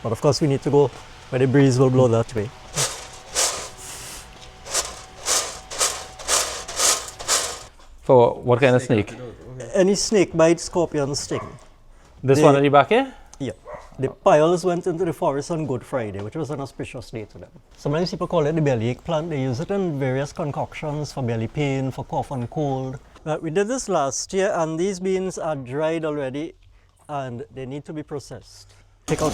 But of course we need to go where the breeze will blow that way. For what kind of snake? Any snake bite, scorpion, sting. This one at the back here? Yeah. The Panyol's went into the forest on Good Friday, which was an auspicious day to them. Sometimes people call it the bellyache plant. They use it in various concoctions for belly pain, for cough and cold. We did this last year, and these beans are dried already, and they need to be processed. Take out.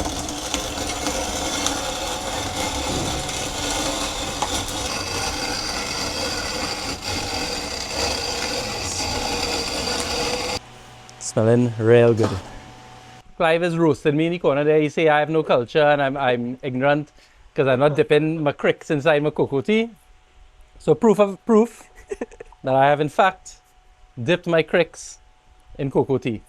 Smelling real good. Clive is roasting me in the corner there. He say I have no culture and I'm ignorant because I'm not dipping my cricks inside my cocoa tea. So proof that I have in fact dipped my cricks in cocoa tea.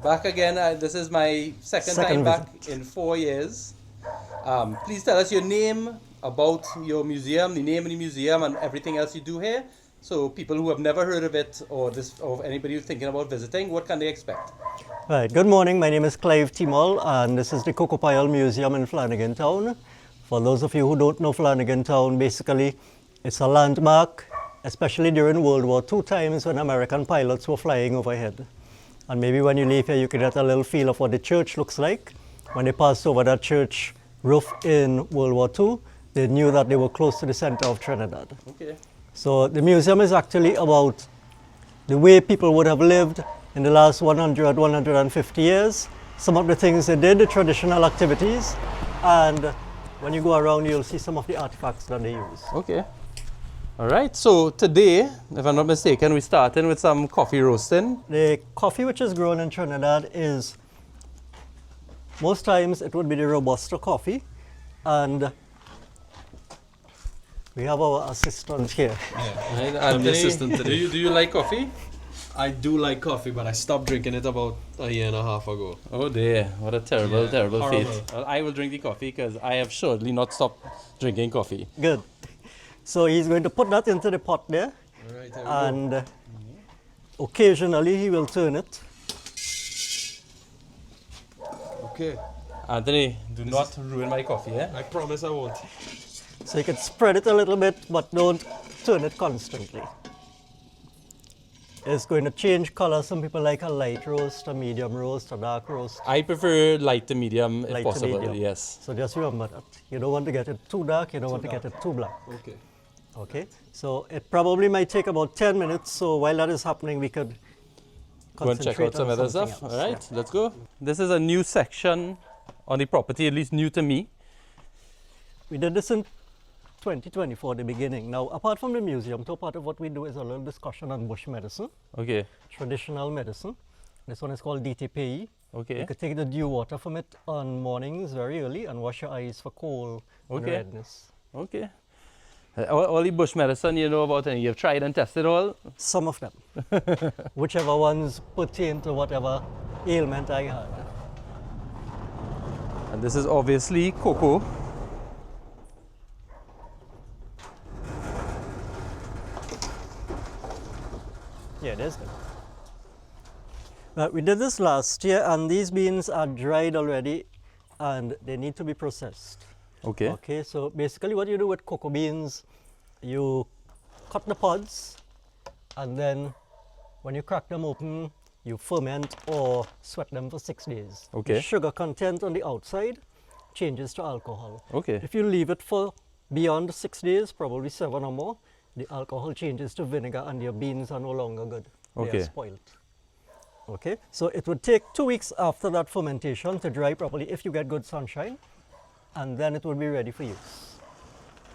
Back again. This is my second time back in 4 years. Please tell us your name, about your museum, the name of the museum, and everything else you do here. So people who have never heard of it, or anybody who's thinking about visiting, what can they expect? Right. Good morning. My name is cliveteemul, and this is the Cocoa Panyol Museum in Flanagin Town. For those of you who don't know Flanagin Town, basically it's a landmark, especially during World War II times when American pilots were flying overhead. And maybe when you leave here, you can get a little feel of what the church looks like. When they passed over that church roof in World War II, they knew that they were close to the center of Trinidad. Okay. So the museum is actually about the way people would have lived in the last 100, 150 years, some of the things they did, the traditional activities, and when you go around, you'll see some of the artifacts that they use. Okay. All right, so today, if I'm not mistaken, we're starting with some coffee roasting. The coffee which is grown in Trinidad is, most times it would be the Robusta coffee, and we have our assistant here. Yeah. Right, I'm the assistant today. do you like coffee? I do like coffee, but I stopped drinking it about a year and a half ago. Oh dear, what a terrible horrible. fate. Well, I will drink the coffee because I have surely not stopped drinking coffee. Good. So he's going to put that into the pot there, All right, and occasionally he will turn it. okay. Anthony, do not ruin my coffee, eh? I promise I won't. So you can spread it a little bit, but don't turn it constantly. It's going to change color. Some people like a light roast, a medium roast, a dark roast. I prefer light to medium if Light to possible, medium. yes. So just remember that. You don't want to get it too dark, you don't want to get it too black. Okay. Okay, so it probably might take about 10 minutes. So while that is happening, we could Go and check out some on other something stuff. else. All right, Yeah. let's go. This is a new section on the property, at least new to me. We did this in 2024, the beginning. Now, apart from the museum, so part of what we do is a little discussion on bush medicine, Okay, traditional medicine. This one is called DTPE. okay. You could take the dew water from it on mornings very early and wash your eyes for cold and Okay. redness. Okay. All the bush medicine you know about and you've tried and tested all? Some of them. Whichever ones pertain to whatever ailment I had. And this is obviously cocoa. Yeah, it is good. We did this last year, and these beans are dried already, and they need to be processed. Okay. Okay, so basically what you do with cocoa beans, you cut the pods, and then when you crack them open, you ferment or sweat them for 6 days. Okay. The sugar content on the outside changes to alcohol. Okay. If you leave it for beyond 6 days, probably 7 or more, the alcohol changes to vinegar and your beans are no longer good. They Okay. are spoiled. Okay, so it would take 2 weeks after that fermentation to dry properly if you get good sunshine, and then it would be ready for use.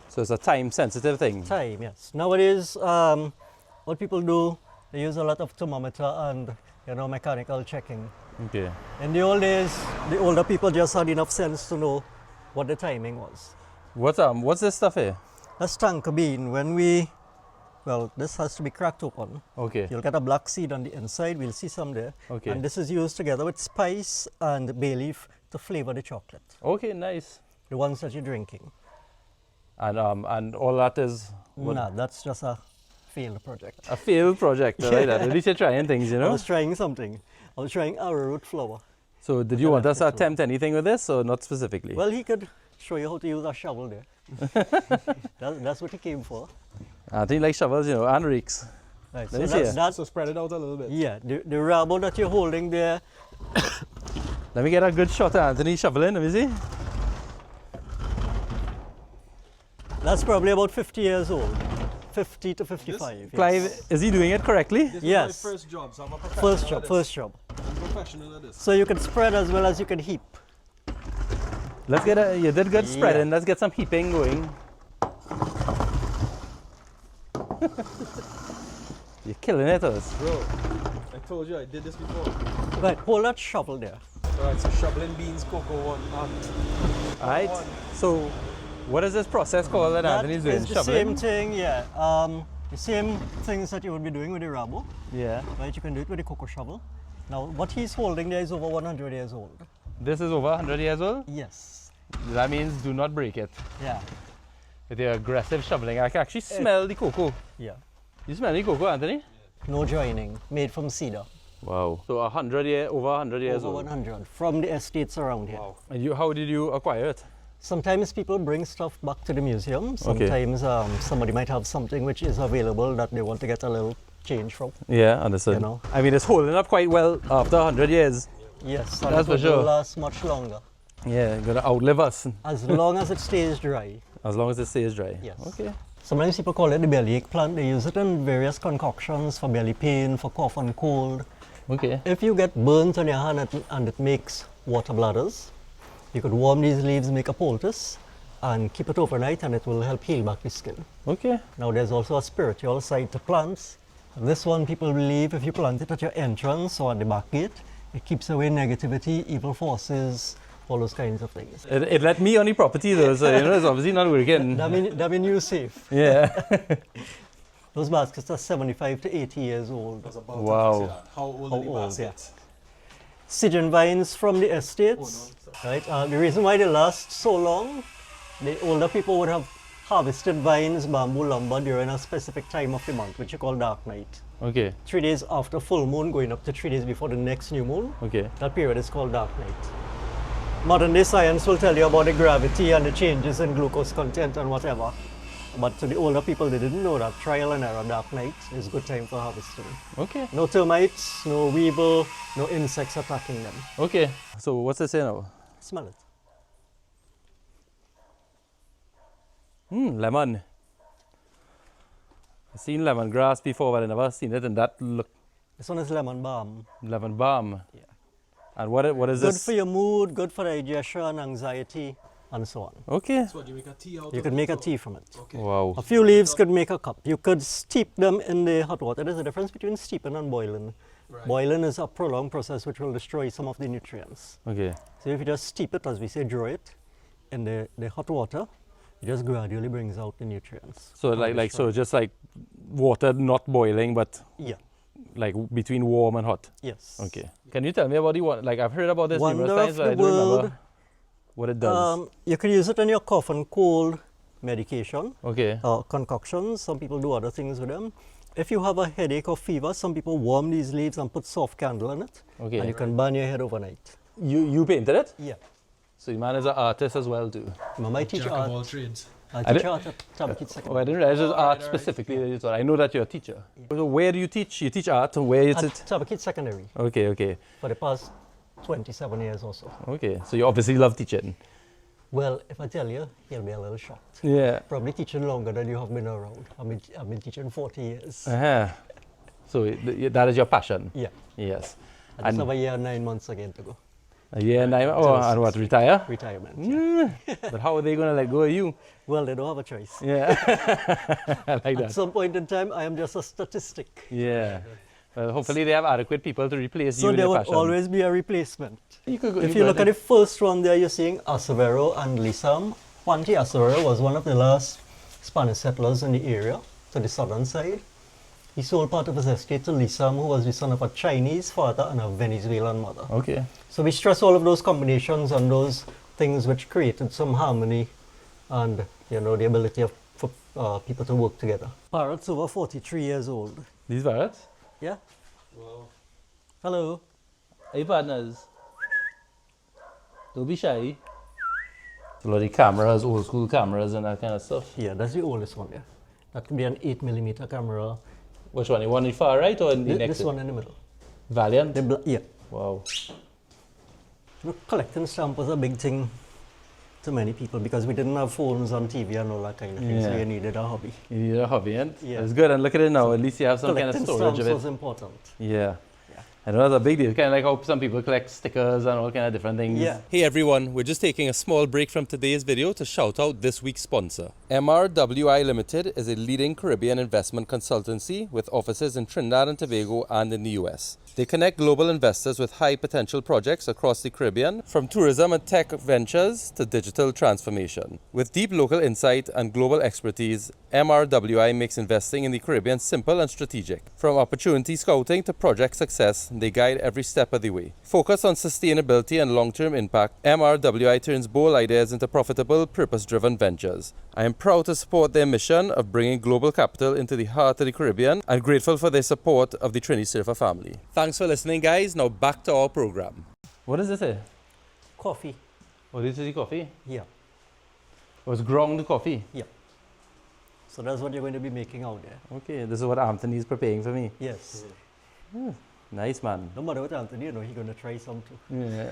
So it's a time sensitive thing. Time, yes. Nowadays, what people do, they use a lot of thermometer and mechanical checking. Okay. In the old days, the older people just had enough sense to know what the timing was. What's this stuff here? That's tonka bean. Well, this has to be cracked open. Okay. You'll get a black seed on the inside. We'll see some there. Okay. And this is used together with spice and bay leaf to flavor the chocolate, Okay, nice. the ones that you're drinking. And all that is Nah, that's just a failed project. a failed project, right? At least you're trying things, you I know? was trying something. I was trying arrowroot flour. So did you want us to attempt anything with this or not specifically? Well, he could show you how to use a shovel there. That's what he came for. I think like shovels, you know, and rakes. Right, Let me so see that's, it. that's So spread it out a little bit. yeah, the rabo that you're holding there. Let me get a good shot at Anthony shoveling, let me see. That's probably about 50 years old. 50 to 55. Yes. Clive, is he doing it correctly? This Yes. is my first job, so I'm a professional First at job, this. first job. I'm professional at this. So you can spread as well as you can heap. Let's get you did good spreading. Let's get some heaping going. You're killing it, us. Bro, I told you I did this before. Right, hold that shovel there. Alright, so shoveling beans, cocoa, All right. So, what is this process called that Anthony's doing? It's the Shoveling? same thing, yeah. The same things that you would be doing with the rabo, Yeah. right? You can do it with the cocoa shovel. Now, what he's holding there is over 100 years old. This is over 100 years old. Yes. That means do not break it. Yeah. With your aggressive shoveling, I can actually smell the cocoa. Yeah. You smell the cocoa, Anthony? No joining. Made from cedar. Wow. So over 100 years Over old. 100 from the estates around here. Wow. And how did you acquire it? Sometimes people bring stuff back to the museum. Sometimes somebody might have something which is available that they want to get a little change from. Yeah, understood. You know. I mean, it's holding up quite well after 100 years. Yes, That's and for it sure. will last much longer. Yeah, gonna outlive us As long as it stays dry. as long as it stays dry. Yes. Okay. Sometimes people call it the bellyache plant. They use it in various concoctions for belly pain, for cough and cold. Okay. If you get burns on your hand and it makes water bladders, you could warm these leaves, make a poultice, and keep it overnight, and it will help heal back the skin. Okay. Now there's also a spiritual side to plants. This one, people believe if you plant it at your entrance or at the back gate, it keeps away negativity, evil forces, all those kinds of things. It let me on the property though, so you know it's obviously not working. That mean you're safe. Yeah. Those baskets are 75 to 80 years old. I was about Wow. to say that. How old How are the old, baskets? Sijan vines from the estates, right? The reason why they last so long, the older people would have harvested vines, bamboo, lumber during a specific time of the month, which you call dark night. Okay. 3 days after full moon, going up to 3 days before the next new moon. Okay. That period is called dark night. Modern day science will tell you about the gravity and the changes in glucose content and whatever. But to the older people, they didn't know that trial and error dark night is a good time for harvesting. Okay. No termites, no weevil, no insects attacking them. Okay. So what's it say now? Smell it. Lemon. I've seen lemongrass before, but I never seen it in that look. This one is lemon balm. Lemon balm. Yeah. And what is Good this? for your mood, good for digestion, anxiety, and so on. Okay. So what, you make a tea out You of could it, make a or- tea from it. Okay. Wow. A few leaves could make a cup. You could steep them in the hot water. There's a difference between steeping and boiling. Right. Boiling is a prolonged process which will destroy some of the nutrients. Okay. So if you just steep it, as we say, draw it in the hot water, it just gradually brings out the nutrients. So just like water not boiling, but Yeah, like between warm and hot. yes. Okay. Can you tell me about the one? Like I've heard about this Wonder numerous of times, but the I don't world. remember what it does. You could use it in your cough and cold medication. Okay. Concoctions. Some people do other things with them. If you have a headache or fever, some people warm these leaves and put soft candle in it, Okay. and you can burn your head overnight. You painted it? Yeah. So your man is an artist as well too. Mama, I teach Jack of art. all trades. I I teach did- art at Telemaque Oh, I Secondary. didn't realize it was art alright. specifically. that you taught. I know that you're a teacher. So where do you teach? You teach art. Where is At it? Telemaque Secondary Okay. Okay. for the past 27 years or so. Okay. So you obviously love teaching. Well, if I tell you, you'll be a little shocked. Yeah. Probably teaching longer than you have been around. I've been teaching 40 years. Uh-huh. So that is your passion? Yeah. Yes. I just have a year and 9 months again to go. A year and 9 months? Oh, and what, retire? Retirement. But how are they going to let go of you? Well, they don't have a choice. Yeah. I like At that. some point in time, I am just a statistic. Yeah. Well, hopefully they have adequate people to replace you So in there your would passion. always be a replacement. You could go, If you look at the first one there, you're seeing Acevero and Lisam. Juan T. Acevero was one of the last Spanish settlers in the area, to the southern side. He sold part of his estate to Lisam, who was the son of a Chinese father and a Venezuelan mother. Okay. So we stress all of those combinations and those things which created some harmony and, you know, the ability for people to work together. Parrot's over 43 years old. These parrots? Yeah? Wow. Hello. Hey partners. Don't be shy. A lot of cameras, old school cameras and that kind of stuff. Yeah, that's the oldest one, yeah. That could be an 8mm camera. Which one? The one in the far right or in the next? This one in the middle. Valiant? Yeah. Wow. You know, collecting stamps was a big thing to many people because we didn't have phones on TV and all that kind of thing, so Yeah. you needed a hobby. You need a hobby, and Yeah. it's good. And look at it now. At least you have some kind of Collecting storage stamps of it. was important. Yeah. I know that's a big deal. Kind of like how some people collect stickers and all kind of different things. Yeah. Hey everyone, we're just taking a small break from today's video to shout out this week's sponsor. MRWI Limited is a leading Caribbean investment consultancy with offices in Trinidad and Tobago and in the US. They connect global investors with high potential projects across the Caribbean, from tourism and tech ventures to digital transformation. With deep local insight and global expertise, MRWI makes investing in the Caribbean simple and strategic. From opportunity scouting to project success, they guide every step of the way. Focused on sustainability and long-term impact, MRWI turns bold ideas into profitable, purpose-driven ventures. I am proud to support their mission of bringing global capital into the heart of the Caribbean and grateful for their support of the Trini surfer family. Thanks for listening, guys. Now back to our program. What is this here? Coffee. Oh, this is the coffee? Yeah. Oh, it's ground coffee. Yeah. So that's what you're going to be making out there. Okay, this is what Anthony is preparing for me. Yes. Nice, man. No matter what Anthony, you know, he's going to try some too. Yeah.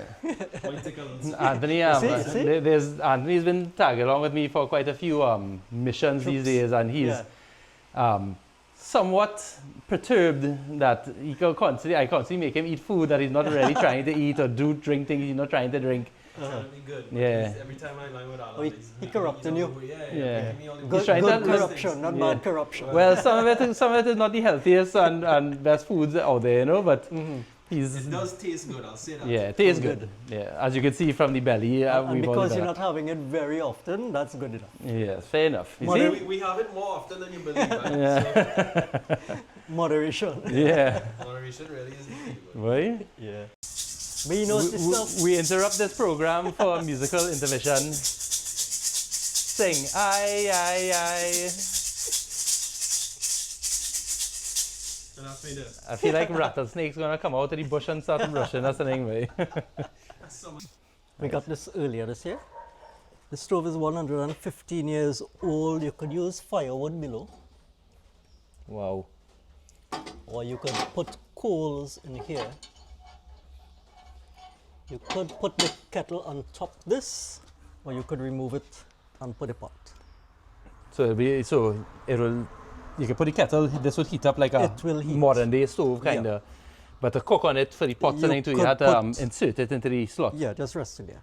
Bicycles. Anthony, see? Anthony's been tagging along with me for quite a few missions these days, and he's somewhat perturbed that I constantly make him eat food that he's not really trying to eat or drink things he's not trying to drink. Trying to be good. Yeah. Every time I line with Alan, Oh, he corrupting you? Yeah. Good, trying good to- corruption, not Yeah. bad corruption. Well, some of it is not the healthiest and best foods out there, you know, but he's... It does taste good, I'll say that. Yeah, it tastes Good. good. Yeah, as you can see from the belly, and we've all because got you're that. not having it very often, that's good enough. Yes, fair enough. You Mother- see? We have it more often than you believe, right? Moderation. Yeah. So, moderation really is the key. Right? Yeah. But you know this stuff. We interrupt this program for a musical intermission. Sing. I. And that's me there. I feel like rattlesnake's gonna come out of the bush and start brushing us anyway. We got this earlier this year. The stove is 115 years old. You could use firewood below, Wow. or you could put coals in here. You could put the kettle on top this, or you could remove it and put a pot. So you can put the kettle, this would heat up like a It will heat. modern day stove kinda. But to cook on it for the pots You and things, you could had to put- insert it into the slot. Yeah, just resting there.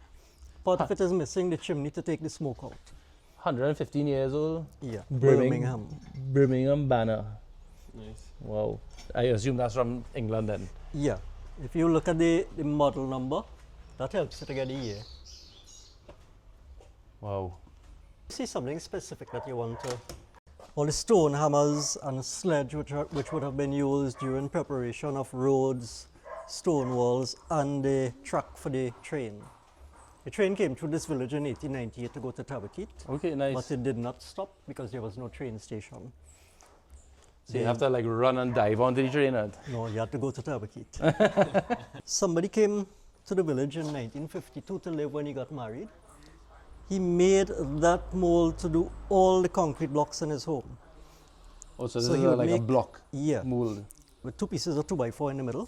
Part of it is missing the chimney to take the smoke out. 115 years old. Yeah, Birmingham. Birmingham banner. Nice. Wow. I assume that's from England then. Yeah. If you look at the model number, that helps you to get the year. Wow. See something specific that you want to. All the stone hammers and sledge which would have been used during preparation of roads, stone walls, and the track for the train. The train came through this village in 1898 to go to Tabaquite, Okay, nice. but it did not stop because there was no train station. So you have to like run and dive onto the train. No, you had to go to Tabaquite. Somebody came to the village in 1952 to live when he got married. He made that mold to do all the concrete blocks in his home. Oh, so this So is he would like a make- block Yeah, mold. with two pieces of 2x4 in the middle.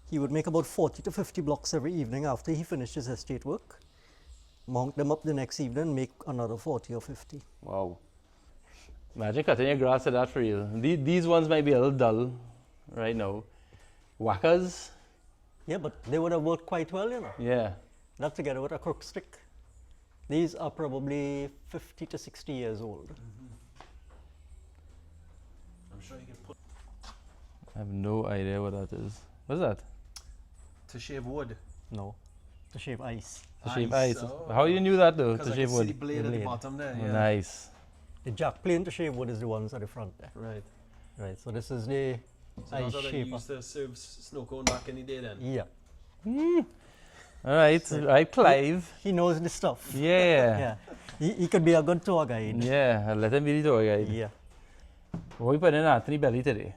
He would make about 40 to 50 blocks every evening after he finished his estate work. mount them up the next evening, make another 40 or 50. Wow. Imagine cutting your grass at that for real. These ones might be a little dull right now. Whackers? Yeah, but they would have worked quite well, you know. Yeah. That together with a crook stick. These are probably 50 to 60 years old. I'm sure you can put I have no idea what that is. What's that? to shave wood. No, to shave ice. To shave ice. Oh. How you knew that though? Because To I shave can see the wood. blade at the blade. bottom there. Oh, Yeah. nice. The jack plane to shave wood is the ones at the front there. Right. Right, so this is the So ice that's how they shaper. used to serve snow cone back in the day then. Yeah, All right. Right, Clive. he knows the stuff. Yeah. Yeah, he could be a good tour guide. Yeah. I'll let him be the tour guide. Yeah, What we put in Anthony belly today?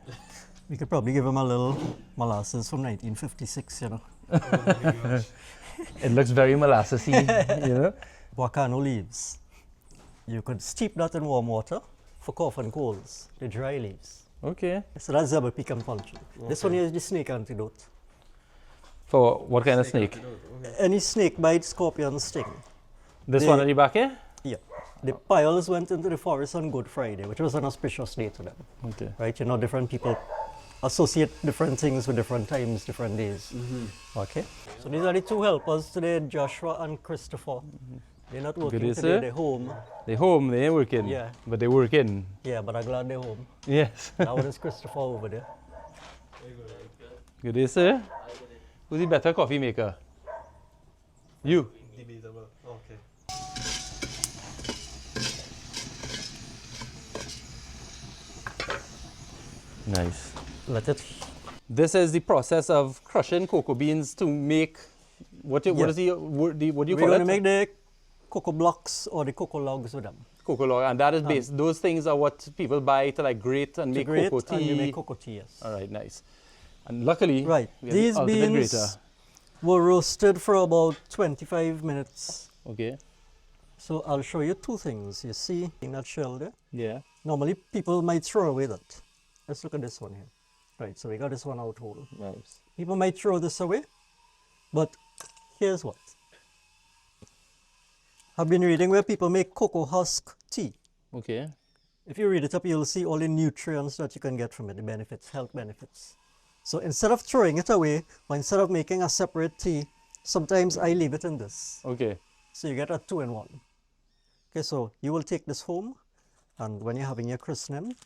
we could probably give him a little molasses from 1956, you know. It looks very molassesy, you know? Wakano leaves. You could steep that in warm water for cough and colds, the dry leaves. Okay. So that's zebra pecan punch. This one here is the snake antidote. For what kind of snake? Okay. Any snake bite, scorpion sting. This They- one at the back here? Yeah. The Payals went into the forest on Good Friday, which was an auspicious day to them. Okay. Right? You know, different people associate different things with different times, different days. Okay? So these are the two helpers today, Joshua and Christopher. They're not working day, today, sir. they're home. They home, they ain't working. Yeah. But they working. Yeah, but I'm glad they're home. Yes. That one is Christopher over there. Good day, sir. Who's the better coffee maker? You. Debatable. Okay. Nice. Let it. This is the process of crushing cocoa beans to make what Yeah. is what do you We're call going it? to make the cocoa blocks or the cocoa logs with them. Cocoa log, and that is based. Those things are what people buy to like grate and To make grate, cocoa and you tea. make cocoa tea, yes. All right, nice. And luckily, Right. we have the These ultimate beans grater. were roasted for about 25 minutes. Okay. So I'll show you two things. You see in that shell there? Yeah. Normally people might throw away that. Let's look at this one here. Right, so we got this one out whole. Nice. People might throw this away, but here's what. I've been reading where people make cocoa husk tea. Okay. If you read it up, you'll see all the nutrients that you can get from it, the benefits, health benefits. So instead of throwing it away, or instead of making a separate tea, sometimes I leave it in this. Okay. So you get a 2-in-1. Okay, so you will take this home, and when you're having your christening, you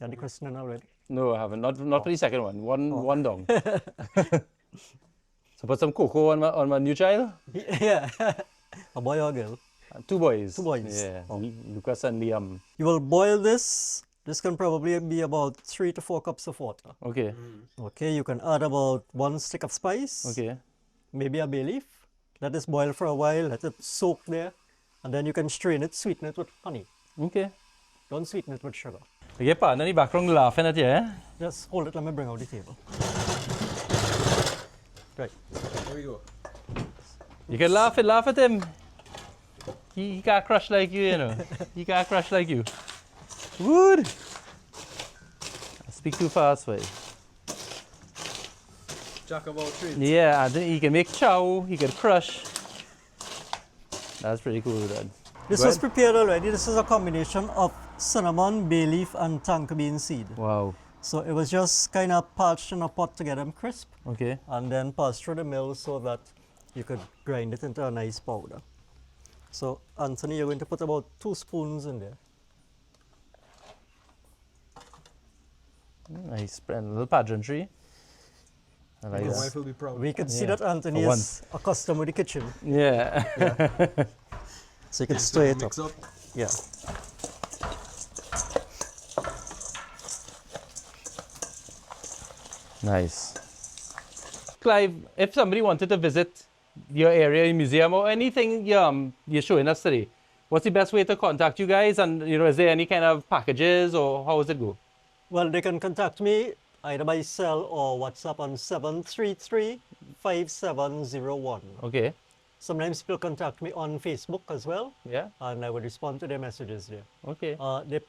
had the christening already? No, I haven't. Not for the second one. One down. So put some cocoa on my new child. Yeah, a boy or a girl. Two boys. Two boys. Yeah. Oh. Lucas and Liam. You will boil this. This can probably be about 3 to 4 cups of water. Okay. Okay, you can add about 1 stick of spice. Okay. Maybe a bay leaf. Let this boil for a while, let it soak there, and then you can strain it, sweeten it with honey. Okay. Don't sweeten it with sugar. You get partner in the background laughing at you, eh? Just hold it, let me bring out the table. Right. There we go. You can laugh at him. He can't crush like you, you know. He can't crush like you. Good. I speak too fast, way. Jack of all trades. Yeah, and then he can make chow, he can crush. That's pretty cool, Dad. This Go was ahead. prepared already. This is a combination of cinnamon, bay leaf, and tonka bean seed. Wow. So it was just kind of parched in a pot to get them crisp, Okay. and then passed through the mill so that you could grind it into a nice powder. So Anthony, you're going to put about 2 spoons in there. Nice. And a little pageantry. I like Your that. wife will be proud. We can see Yeah, that Anthony for is accustomed with the kitchen. Yeah. So you can stir it up. Mix up. Yeah. Nice. Clive, if somebody wanted to visit your area, museum, or anything you're showing us today, what's the best way to contact you guys? And is there any kind of packages, or how does it go? Well, they can contact me either by cell or WhatsApp on 733-5701. Okay. Sometimes people contact me on Facebook as well, Yeah. and I would respond to their messages there. Okay. They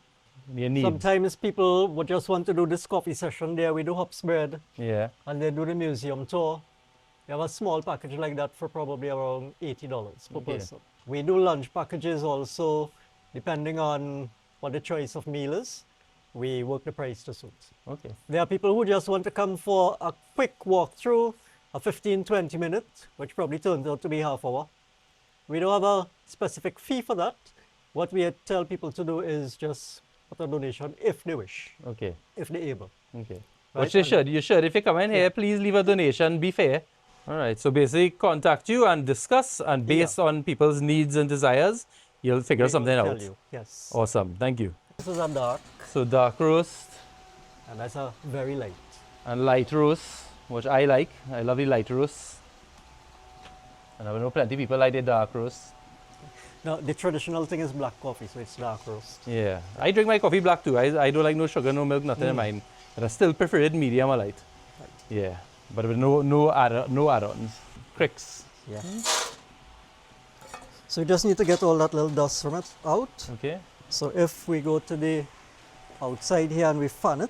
Your needs. Sometimes people would just want to do this coffee session there. We do hops bread Yeah. and they do the museum tour. We have a small package like that for probably around $80 per Okay. person. We do lunch packages also, depending on what the choice of meal is. We work the price to suit. Okay. There are people who just want to come for a quick walkthrough, a 15-20 minutes, which probably turns out to be half hour. We don't have a specific fee for that. What we tell people to do is just put a donation if they wish, Okay. if they're able. Okay. Right, Which you and- should. You should. If you come in here, please leave a donation. Be fair. All right. So basically, contact you and discuss, and based on people's needs and desires, you'll figure We will something tell out. you, yes. Awesome. Thank you. This is a dark, So dark roast and that's a very light. and light roast, which I like. I love the light roast. And I know plenty of people like the dark roast. Now, the traditional thing is black coffee, so it's dark roast. Yeah. I drink my coffee black too. I don't like no sugar, no milk, nothing in mine. But I still prefer it medium or light. Yeah. But with no add-ons. Cricks. Yeah. So you just need to get all that little dust from it out. Okay. So if we go to the outside here and we fan it,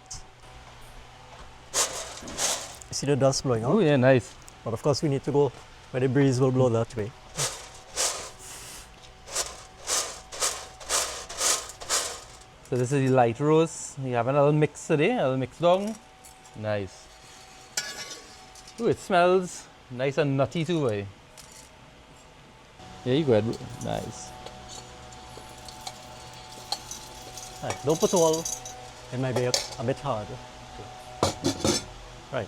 you see the dust blowing out? Oh yeah, nice. But of course we need to go where the breeze will blow that way. So this is the light roast. You have a little mix today, a little mix down. Nice. Ooh, it smells nice and nutty too, boy. Yeah, you go ahead. Nice. Right, don't put all, it might be a bit hard. Right,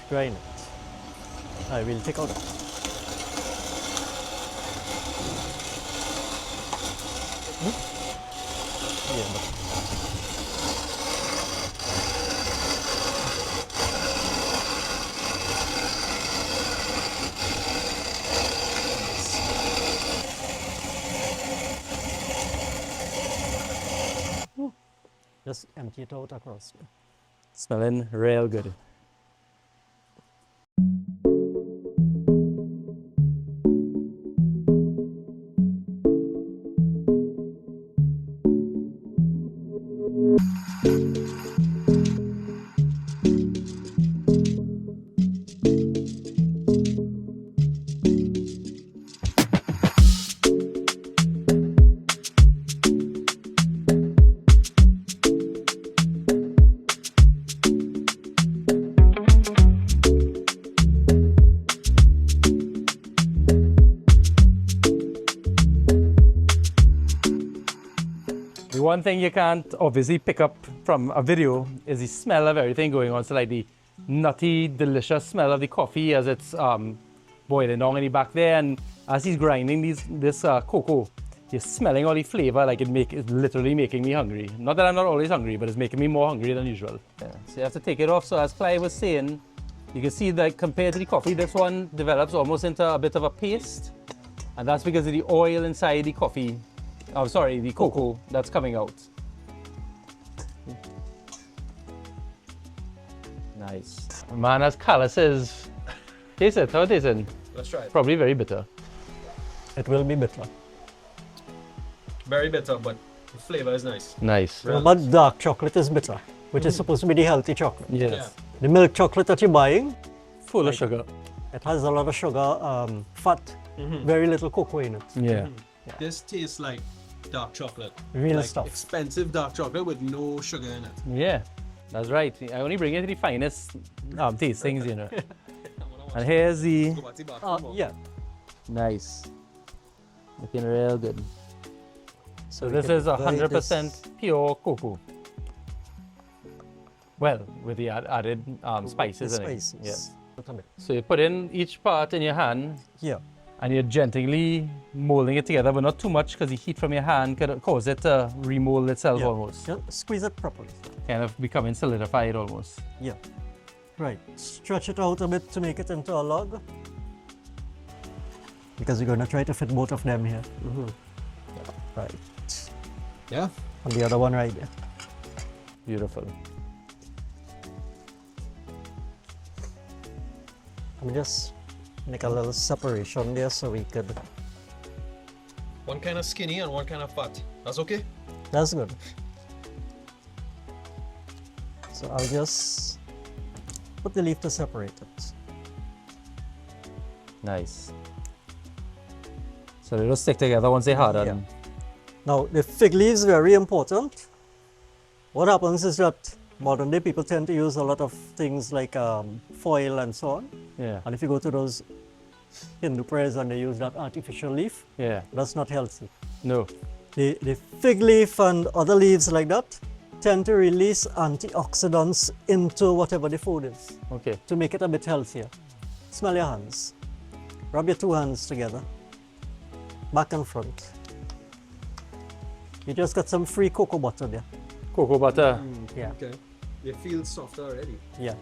grind it. I will take out. Yeah, but just empty it out across. Smelling real good. The one thing you can't obviously pick up from a video is the smell of everything going on. So like the nutty, delicious smell of the coffee as it's boiling down in the back there, and as he's grinding this cocoa, you're smelling all the flavor. Like it's literally making me hungry. Not that I'm not always hungry, but it's making me more hungry than usual. Yeah. So you have to take it off. So as Clive was saying, you can see that compared to the coffee, this one develops almost into a bit of a paste, and that's because of the oil inside the coffee. Oh, sorry, the cocoa that's coming out. Nice. Man has calluses. Taste it. How it is it? Let's try it. Probably very bitter. It will be bitter. Very bitter, but the flavor is nice. Nice. Real But dark chocolate is bitter, which is supposed to be the healthy chocolate. Yes. The milk chocolate that you're buying, Full of sugar. it has a lot of sugar, fat, very little cocoa in it. Yeah. This tastes like dark chocolate. Real like stuff. Expensive dark chocolate with no sugar in it. Yeah. That's right. I only bring it to the finest tastings, you know. And here's the Yeah. nice. Looking real good. So we this can is divide 100% pure cocoa. Well, with the added spices The in it. spices. Yeah. So you put in each part in your hand, Yeah. and you're gently molding it together, but not too much because the heat from your hand could cause it to remold itself Yeah. almost. Just squeeze it properly. Kind of becoming solidified almost. Yeah. Right. Stretch it out a bit to make it into a log. Because we're going to try to fit both of them here. Right. Yeah. And the other one right there. Beautiful. Let me just make a little separation there so we could. One kind of skinny and one kind of fat. That's okay? That's good. So I'll just put the leaf to separate it. Nice. So they just stick together once they harden. Now, the fig leaves very important. What happens is that modern day people tend to use a lot of things like foil and so on. Yeah. And if you go to those Hindu prayers and they use that artificial leaf, Yeah. that's not healthy. No. The fig leaf and other leaves like that tend to release antioxidants into whatever the food is Okay. to make it a bit healthier. Smell your hands. Rub your two hands together, back and front. You just got some free cocoa butter there. Cocoa butter. Yeah. Okay. It feels softer already. Yeah.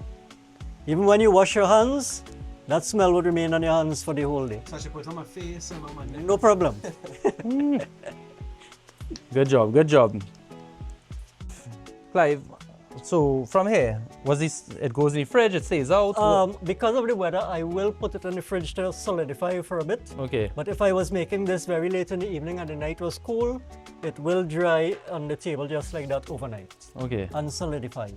Even when you wash your hands, that smell would remain on your hands for the whole day. So I should put it on my face and on my neck. No problem. Good job. Good job. Clive, so from here, was this? It goes in the fridge. It stays out. Because of the weather, I will put it in the fridge to solidify for a bit. Okay. But if I was making this very late in the evening and the night was cool, it will dry on the table just like that overnight Okay. and solidify.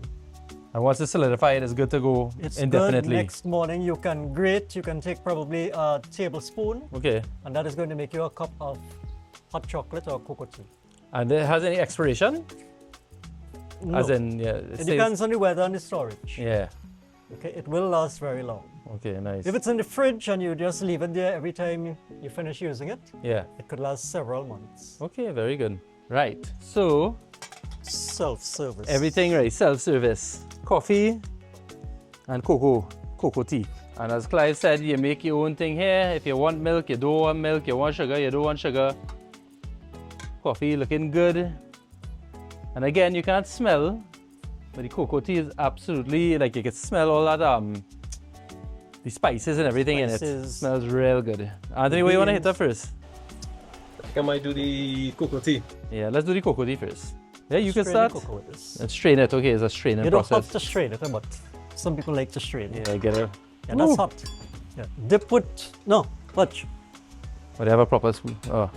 And once it's solidified, it's good to go It's indefinitely. good. Next morning you can grate. You can take probably a tablespoon, Okay. and that is going to make you a cup of hot chocolate or cocoa tea. And it has any expiration? No. As in, yeah. It depends on the weather and the storage. Yeah. Okay, it will last very long. Okay. Nice. If it's in the fridge and you just leave it there every time you finish using it, Yeah. it could last several months. Okay. Very good. Right. So Self-service. everything ready. Self-service. Coffee and cocoa tea. And as Clive said, you make your own thing here. If you want milk, you don't want milk. You want sugar, you don't want sugar. Coffee looking good. And again, you can't smell, but the cocoa tea is absolutely, like, you can smell all that, the spices and everything in it. Spices. Smells real good. Anthony, what you want to hit up first? I think I might do the cocoa tea. Yeah, let's do the cocoa tea first. Yeah, you can Strain the start. cocoa with this. Let's strain it. Okay, it's a straining You don't process. have to strain it, but some people like to strain it. Yeah, get it. Yeah, that's Ooh. hot. Yeah. Dip with, no, watch. But they have a proper spoon. Oh.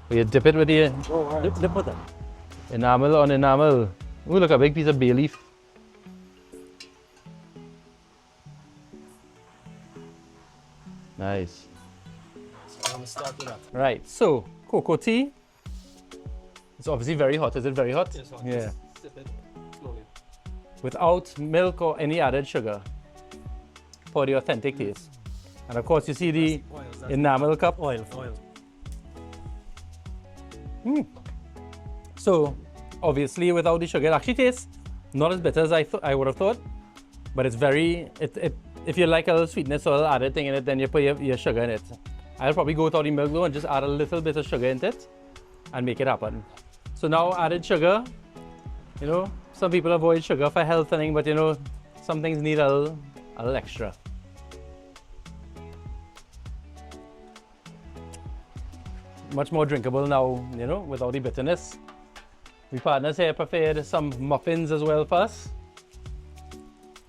You dip it with the Dip with that. enamel on enamel. Ooh, look, a big piece of bay leaf. Nice. So I'm gonna start with that. Right, so cocoa tea. It's obviously very hot. Is it very hot? Yes, Yeah. Just sip it slowly. Without milk or any added sugar for the authentic taste. And of course, you see the Oils, that's enamel cup. Oil. oil. So obviously, without the sugar, it actually tastes not as bitter as I would have thought. But it's very, if you like a little sweetness or a little added thing in it, then you put your sugar in it. I'll probably go without the milk though and just add a little bit of sugar into it and make it happen. So now added sugar, you know, some people avoid sugar for health and thing, but you know, some things need a little extra. Much more drinkable now, you know, without the bitterness. My partners here prepared some muffins as well for us.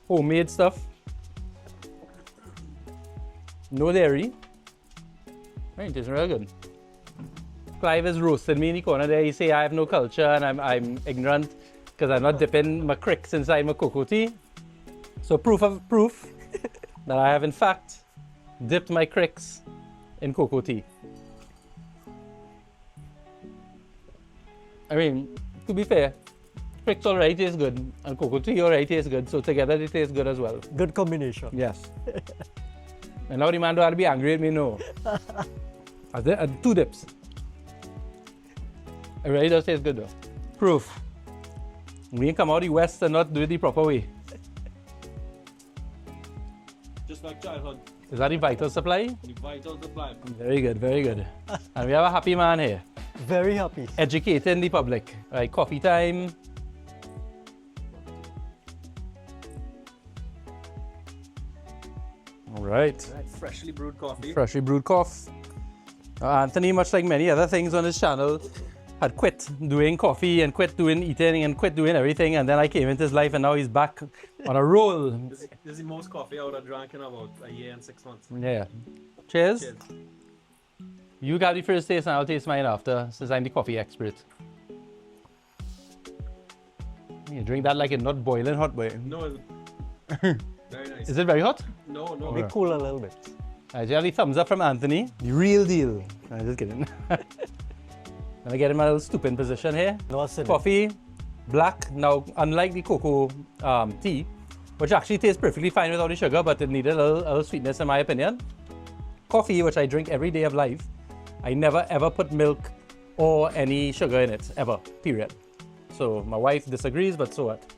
Homemade stuff. No dairy. Right, it's real good. Clive is roasting me in the corner there. He say I have no culture and I'm ignorant because I'm not dipping my cricks inside my cocoa tea. So proof that I have in fact dipped my cricks in cocoa tea. I mean, to be fair, cricks already taste good and cocoa tea already tastes good, so together they taste good as well. Good combination. Yes. And now the man don't have to be angry at me, no. I did 2 dips. It really does taste good though. Proof. We come out of the West and not do it the proper way. Just like childhood. Is that the vital supply? The vital supply. Very good, very good. And we have a happy man here. Very happy. Educating the public. Right, coffee time. All right. Freshly brewed coffee. Freshly brewed coffee. Anthony, much like many other things on his channel, had quit doing coffee and quit doing eating and quit doing everything, and then I came into his life and now he's back on a roll. This is the most coffee I would have drank in about a year and 6 months. Yeah. Cheers. Cheers. You got the first taste and I'll taste mine after, since I'm the coffee expert. You drink that like it's not boiling hot, boy. No, it's very nice. Is it very hot? No, no. Be cool a little bit. I got the thumbs up from Anthony. The real deal. I'm just kidding. Let me get in my little stooping position here. No, acidic. Coffee, black. Now, unlike the cocoa tea, which actually tastes perfectly fine without the sugar, but it needed a little sweetness in my opinion. Coffee, which I drink every day of life, I never ever put milk or any sugar in it, ever, period. So my wife disagrees, but so what?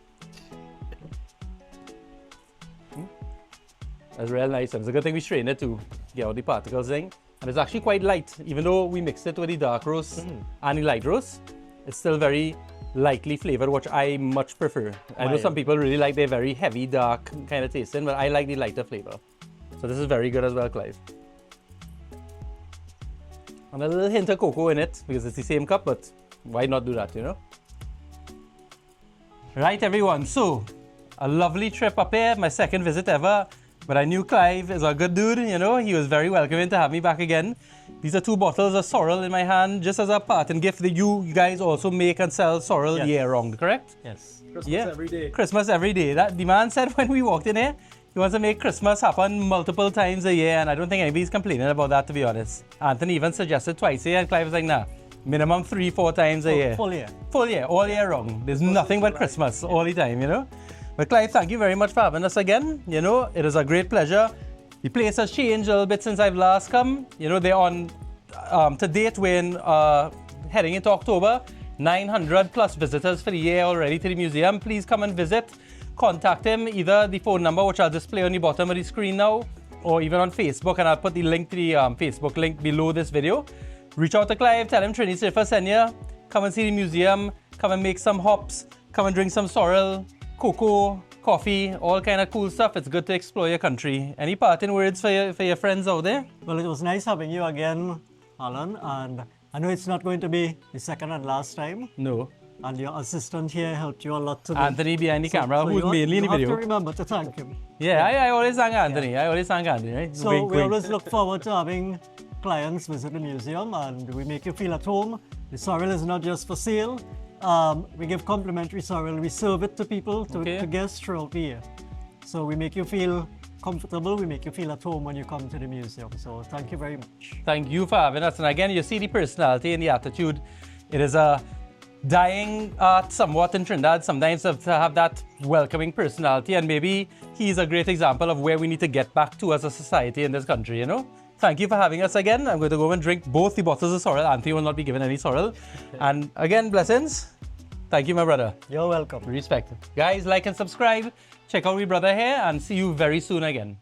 That's real nice, and it's a good thing we strained it to get all the particles in. And it's actually quite light, even though we mixed it with the dark roast and the light roast. It's still very lightly flavored, which I much prefer. I know some people really like their very heavy, dark kind of tasting, but I like the lighter flavor. So this is very good as well, Clive. And a little hint of cocoa in it, because it's the same cup, but why not do that, you know? Right, everyone, so a lovely trip up here, my second visit ever. But I knew Clive is a good dude, you know, he was very welcoming to have me back again. These are 2 bottles of sorrel in my hand, just as a parting gift that you guys also make and sell sorrel year-round, correct? Yes. Christmas every day. Christmas every day. That the man said when we walked in here, he wants to make Christmas happen multiple times a year, and I don't think anybody's complaining about that, to be honest. Anthony even suggested twice a year, and Clive was like, nah, minimum 3-4 times a year. Full year. Full year, all year round. There's nothing but Christmas all the time, you know? But Clive, thank you very much for having us again. You know, it is a great pleasure. The place has changed a little bit since I've last come. You know, they're on, to date, we're in, heading into October. 900 plus visitors for the year already to the museum. Please come and visit. Contact him, either the phone number, which I'll display on the bottom of the screen now, or even on Facebook, and I'll put the link to the Facebook link below this video. Reach out to Clive, tell him Trini Surfer sent you. Come and see the museum, come and make some hops, come and drink some sorrel, cocoa, coffee, all kind of cool stuff. It's good to explore your country. Any parting words for your friends out there? Well, it was nice having you again, Alan, and I know it's not going to be the second and last time. No. And your assistant here helped you a lot today. Anthony behind the camera, who's mainly in the video. You have to remember to thank him. Yeah, I always thank Anthony. I always thank Anthony, right? So we always look forward to having clients visit the museum, and we make you feel at home. The sorrel is not just for sale. We give complimentary sorrel. We serve it to people, to guests throughout the year. So we make you feel comfortable. We make you feel at home when you come to the museum. So thank you very much. Thank you for having us. And again, you see the personality and the attitude. It is a dying art somewhat in Trinidad sometimes to have that welcoming personality. And maybe he's a great example of where we need to get back to as a society in this country, you know? Thank you for having us again. I'm going to go and drink both the bottles of sorrel. Anthony will not be given any sorrel. And again, blessings. Thank you, my brother. You're welcome. Respect. Guys, like and subscribe. Check out my brother here and see you very soon again.